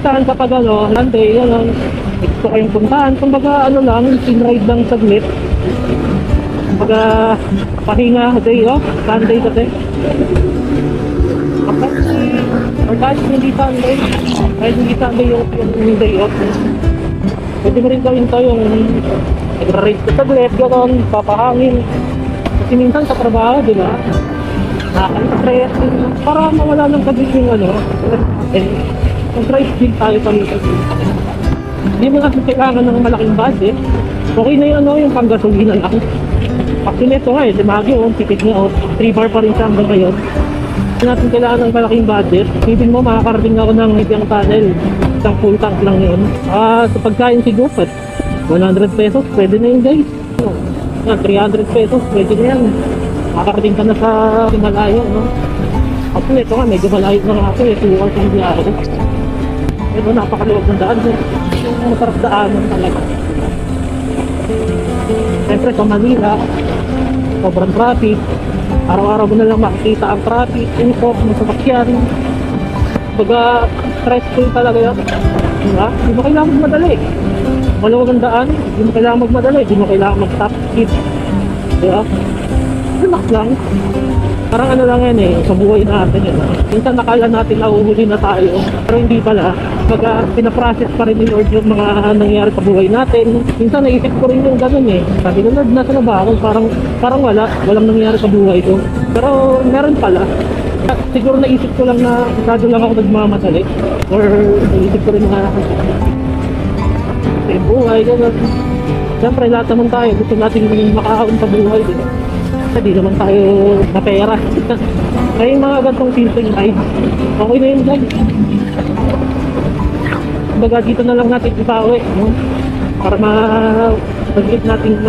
minsan kapag Sunday, gusto kayong puntahan. Kumbaga lang, sinride lang saglit. Kumbaga pahinga, day off, Sunday kasi. Okay. Or kahit hindi Sunday, yung day off. Pwede mo rin gawin to yung nagra-ride ka saglit, papahangin. Kasi minsan sa trabaho, di ba? Nakaka-stress, para mawala ng kabit yung kung drive tayo palitan. Hindi mo kasi kailangan ng malaking budget. Okay na yung panggasolina lang. Kasi neto nga si Baguio, tipid nga, 3 bar pa rin siya hanggang ngayon. Hindi natin kailangan ng malaking budget. Isipin mo, makakarating ako ng Hibiang Tunnel. Isang full tank lang yun. Sa pagkain si Gupet, 100 pesos, pwede na yun guys. 300 pesos, pwede na yan. Makakarating ka na sa Himalayo, no? Kasi neto nga, medyo malayo na nga ako 2 hours yung biyahe. Ito, napakaluwag ng daan. Yung masarap daanan talaga. Siyempre sa Manila, sobrang traffic. Araw-araw mo na lang makikita ang traffic, usok, masasakyan. Baga, stressful talaga yan. Diba? Hindi mo kailangan magmadali. Maluwag ang daan, hindi mo kailangan magmadali. Hindi mo kailangan mag-top speed. Diba? Relax lang. Parang lang yan sa buhay natin yun. Minsan nakala natin nahuhuli na tayo, pero hindi pala. Pagka pinaprocess pa rin ni Lord yung mga nangyayari sa buhay natin. Minsan naisip ko rin yung ganun Sabi ko, Lord, nasa na ba ako? Parang walang nangyayari sa buhay ko. Pero meron pala. Siguro naisip ko lang na masyado lang ako nagmamadali. Or naisip ko rin na sa buhay, gano'n. Siyempre lahat naman tayo, gusto natin makakaon sa buhay. Hindi naman tayo na pera. Kaya yung mga gantong simple ride, okay na yun guys. Baga dito na lang natin ipawi, no? Para mag-get natin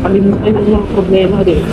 palimutan yung mga problema din.